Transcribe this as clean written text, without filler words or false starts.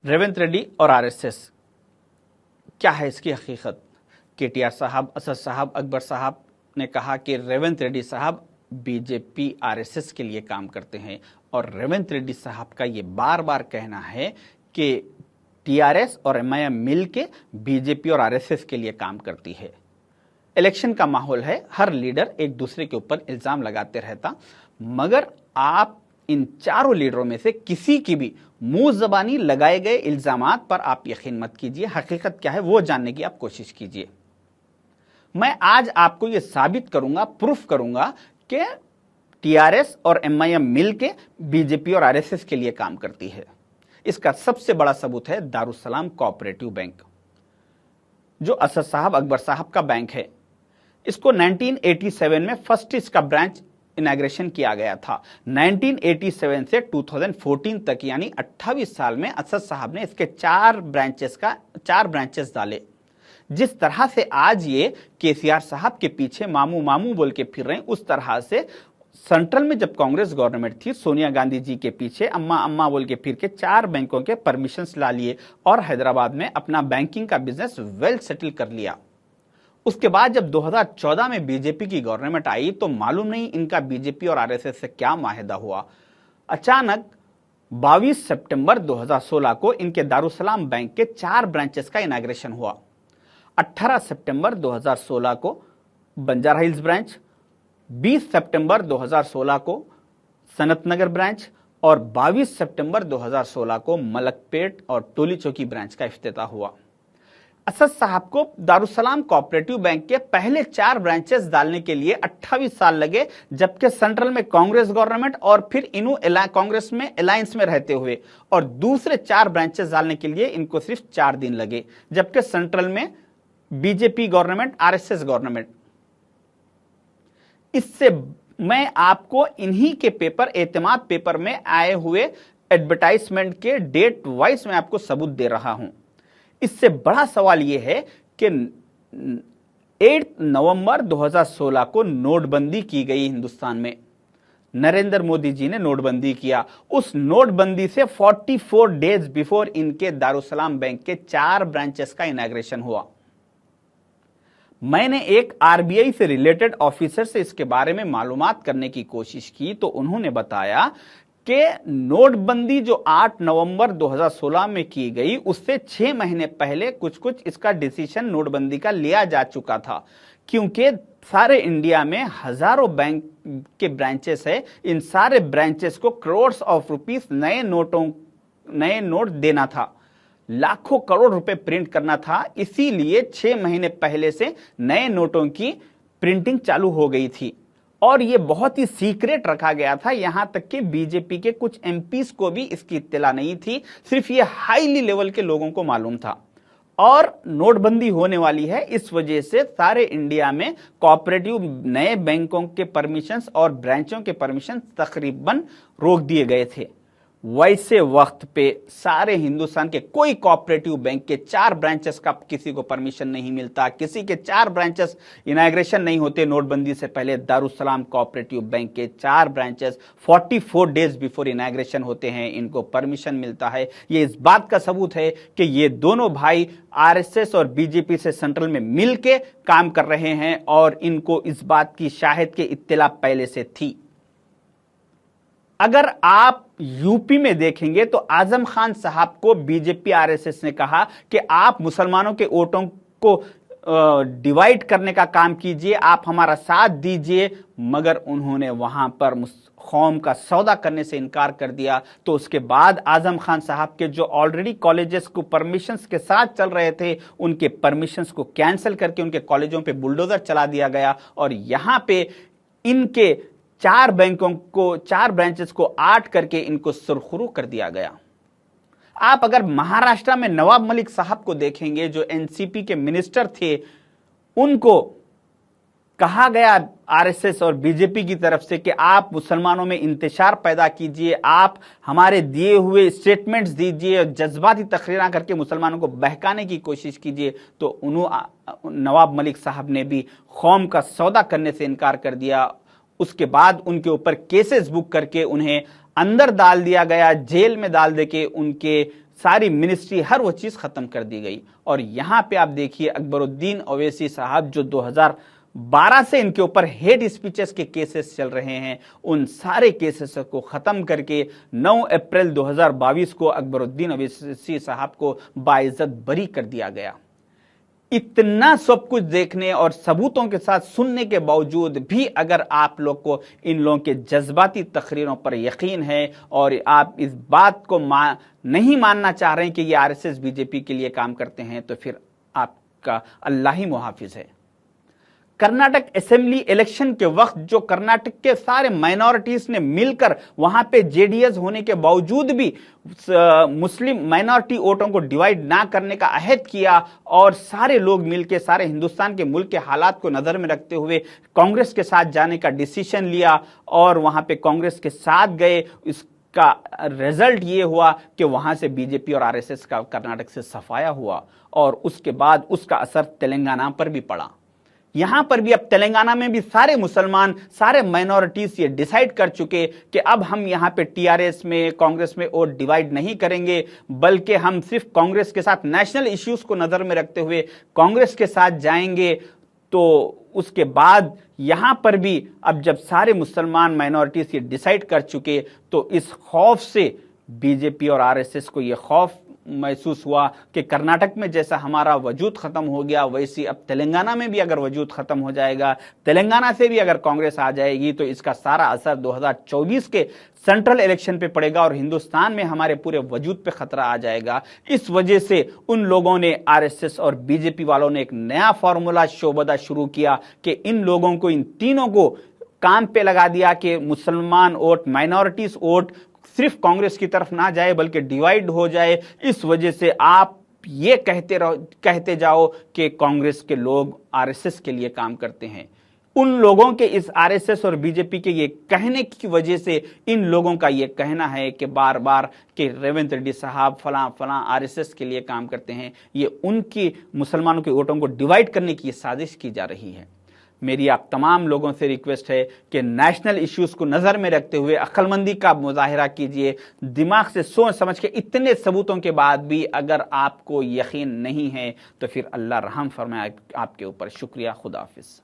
रेवंत रेड्डी और आरएसएस, क्या है इसकी हकीकत? केटीआर साहब, असद साहब, अकबर साहब ने कहा कि रेवंत रेड्डी साहब बीजेपी आरएसएस के लिए काम करते हैं, और रेवंत रेड्डी साहब का ये बार बार कहना है कि टीआरएस और एमआईएम मिल के बीजेपी और आरएसएस के लिए काम करती है। इलेक्शन का माहौल है, हर लीडर एक दूसरे के ऊपर इल्जाम लगाते रहता, मगर आप इन चारों लीडरों में से किसी की भी मुंह जबानी लगाए गए इल्जामात पर आप यकीन मत कीजिए। हकीकत क्या है वो जानने की आप कोशिश कीजिए। मैं आज आपको यह साबित करूंगा, प्रूफ करूंगा कि टीआरएस और एमआईएम मिलके बीजेपी और आरएसएस के लिए काम करती है। इसका सबसे बड़ा सबूत है दारुसलाम कोऑपरेटिव बैंक, जो असद साहब, अकबर साहब का बैंक है। इसको 1987 में फर्स्ट इसका ब्रांच इनॉग्रेशन किया गया था। 1987 से 2014 तक यानी 28 साल में असद साहब ने इसके चार ब्रांचेस डाले। जिस तरह से आज ये केसीआर साहब के पीछे मामू मामू बोल के फिर रहे हैं, उस तरह से सेंट्रल में जब कांग्रेस गवर्नमेंट थी, सोनिया गांधी जी के पीछे अम्मा अम्मा बोल के फिर के चार बैंकों के परमिशंस ला लिए और हैदराबाद में अपना बैंकिंग का बिजनेस वेल सेटल कर लिया। उसके बाद जब 2014 में बीजेपी की गवर्नमेंट आई तो मालूम नहीं इनका बीजेपी और आरएसएस से क्या माहिदा हुआ। अचानक 22 सितंबर 2016 को इनके दारुसलाम बैंक के 4 ब्रांचेस का इनॉग्रेशन हुआ। 18 सितंबर 2016 को बंजारा हिल्स ब्रांच, 20 सितंबर 2016 को सनत नगर ब्रांच और 22 सितंबर 2016 को मलकपेट और टोली चौकी ब्रांच का इफ्तिताह हुआ। असद साहब को दारुसलाम कोऑपरेटिव बैंक के पहले 4 ब्रांचेस डालने के लिए 28 साल लगे, जबकि सेंट्रल में कांग्रेस गवर्नमेंट और फिर इन्हों कांग्रेस में अलायंस में रहते हुए और दूसरे 4 ब्रांचेस डालने के लिए इनको सिर्फ 4 दिन लगे, जबकि सेंट्रल में बीजेपी गवर्नमेंट, आरएसएस गवर्नमेंट। इससे मैं आपको इन्हीं के पेपर, एतमाद पेपर में आए हुए एडवर्टाइजमेंट के डेट वाइज मैं आपको सबूत दे रहा हूं। इससे बड़ा सवाल यह है कि 8 नवंबर 2016 को नोटबंदी की गई हिंदुस्तान में। नरेंद्र मोदी जी ने नोटबंदी किया। उस नोटबंदी से 44 डेज बिफोर इनके दारुसलाम बैंक के 4 ब्रांचेस का इनॉग्रेशन हुआ। मैंने एक आरबीआई से रिलेटेड ऑफिसर से इसके बारे में मालूमात करने की कोशिश की तो उन्होंने बताया कि नोटबंदी जो 8 नवंबर 2016 में की गई, उससे 6 महीने पहले कुछ इसका डिसीजन नोटबंदी का लिया जा चुका था, क्योंकि सारे इंडिया में हजारों बैंक के ब्रांचेस है। इन सारे ब्रांचेस को करोड़्स ऑफ रुपीस नए नोट देना था, लाखों करोड़ रुपए प्रिंट करना था। इसीलिए 6 महीने पहले से नए नोटों की प्रिंटिंग चालू हो गई थी और यह बहुत ही सीक्रेट रखा गया था। यहां तक कि बीजेपी के कुछ एमपीज को भी इसकी इत्तला नहीं थी, सिर्फ ये हाईली लेवल के लोगों को मालूम था। और नोटबंदी होने वाली है, इस वजह से सारे इंडिया में कोऑपरेटिव नए बैंकों के परमिशंस और ब्रांचों के परमिशन तकरीबन रोक दिए गए थे। वैसे वक्त पे सारे हिंदुस्तान के कोई कोऑपरेटिव बैंक के 4 ब्रांचेस का किसी को परमिशन नहीं मिलता, किसी के 4 ब्रांचेस इनॉग्रेशन नहीं होते नोटबंदी से पहले। दारुसलाम कोऑपरेटिव बैंक के 4 ब्रांचेस 44 डेज बिफोर इनॉग्रेशन होते हैं, इनको परमिशन मिलता है। ये इस बात का सबूत है कि ये दोनों भाई आरएसएस और बीजेपी से सेंट्रल में मिलके काम कर रहे हैं और इनको इस बात की शाहिद की इत्तला पहले से थी। अगर आप यूपी में देखेंगे तो आजम खान साहब को बीजेपी आरएसएस ने कहा कि आप मुसलमानों के वोटों को डिवाइड करने का काम कीजिए, आप हमारा साथ दीजिए, मगर उन्होंने वहां पर कौम का सौदा करने से इनकार कर दिया। तो उसके बाद आजम खान साहब के जो ऑलरेडी कॉलेजेस को परमिशंस के साथ चल रहे थे, उनके परमिशंस को कैंसिल करके उनके कॉलेजों पे बुलडोजर चला दिया गया और यहां पे इनके 4 ब्रांचेस को 8 करके इनको सुरखरू कर दिया गया। आप अगर महाराष्ट्र में नवाब मलिक साहब को देखेंगे, जो एनसीपी के मिनिस्टर थे, उनको कहा गया आरएसएस और बीजेपी की तरफ से कि आप मुसलमानों में इंतशार पैदा कीजिए, आप हमारे दिए हुए स्टेटमेंट्स दीजिए, जज्बाती तकरीरें करके मुसलमानों को बहकाने की कोशिश कीजिए। तो नवाब मलिक साहब ने भी कौम का सौदा करने से इनकार कर दिया। उसके बाद उनके ऊपर केसेस बुक करके उन्हें अंदर डाल दिया गया, जेल में डाल देके उनके सारी मिनिस्ट्री, हर वो चीज़ ख़त्म कर दी गई। और यहाँ पे आप देखिए अकबरुद्दीन ओवैसी साहब जो 2012 से इनके ऊपर हेट स्पीचेस के केसेस चल रहे हैं, उन सारे केसेस को ख़त्म करके 9 अप्रैल 2022 को अकबरुद्दीन ओवैसी साहब को बाइज्जत बरी कर दिया गया। इतना सब कुछ देखने और सबूतों के साथ सुनने के बावजूद भी अगर आप लोग को इन लोगों के जज्बाती तकरीरों पर यकीन है और आप इस बात को नहीं मानना चाह रहे हैं कि ये आरएसएस बीजेपी के लिए काम करते हैं, तो फिर आपका अल्लाह ही मुहाफिज है। कर्नाटक असेंबली इलेक्शन के वक्त जो कर्नाटक के सारे माइनॉरिटीज ने मिलकर वहां पे जेडीएस होने के बावजूद भी मुस्लिम माइनॉरिटी वोटों को डिवाइड ना करने का अहद किया और सारे लोग मिलकर सारे हिंदुस्तान के मुल्क के हालात को नजर में रखते हुए कांग्रेस के साथ जाने का डिसीजन लिया और वहां पे कांग्रेस के साथ गए, इसका रिजल्ट ये हुआ कि वहां से बीजेपी और आरएसएस का कर्नाटक से सफाया हुआ और उसके बाद उसका असर तेलंगाना पर भी पड़ा। यहां पर भी अब तेलंगाना में भी सारे मुसलमान, सारे माइनॉरिटीज ये डिसाइड कर चुके कि अब हम यहां पे टीआरएस में, कांग्रेस में वोट डिवाइड नहीं करेंगे, बल्कि हम सिर्फ कांग्रेस के साथ नेशनल इश्यूज को नजर में रखते हुए कांग्रेस के साथ जाएंगे। तो उसके बाद यहां पर भी अब जब सारे मुसलमान माइनॉरिटीज ये डिसाइड कर चुके, तो इस खौफ से बीजेपी और आरएसएस को ये खौफ महसूस हुआ कि कर्नाटक में जैसा हमारा वजूद खत्म हो गया, वैसी अब तेलंगाना में भी अगर वजूद खत्म हो जाएगा, तेलंगाना से भी अगर कांग्रेस आ जाएगी, तो इसका सारा असर 2024 के सेंट्रल इलेक्शन पे पड़ेगा और हिंदुस्तान में हमारे पूरे वजूद पे खतरा आ जाएगा। इस वजह से उन लोगों ने, आरएसएस और बीजेपी वालों ने एक नया फॉर्मूला शोबदा शुरू किया कि इन लोगों को, इन तीनों को काम पे लगा दिया कि मुसलमान वोट, माइनॉरिटीज वोट सिर्फ कांग्रेस की तरफ ना जाए बल्कि डिवाइड हो जाए। इस वजह से आप ये कहते जाओ कि कांग्रेस के लोग आरएसएस के लिए काम करते हैं। उन लोगों के, इस आरएसएस और बीजेपी के ये कहने की वजह से इन लोगों का ये कहना है कि बार बार कि रेवंत रेड्डी साहब फलां फलां आरएसएस के लिए काम करते हैं, ये उनकी मुसलमानों के वोटों को डिवाइड करने की साजिश की जा रही है। मेरी आप तमाम लोगों से रिक्वेस्ट है कि नेशनल इश्यूज को नजर में रखते हुए अक्लमंदी का मुजाहिरा कीजिए, दिमाग से सोच समझ के। इतने सबूतों के बाद भी अगर आपको यकीन नहीं है तो फिर अल्लाह रहम फरमाए आपके ऊपर। शुक्रिया, खुदा हाफिज।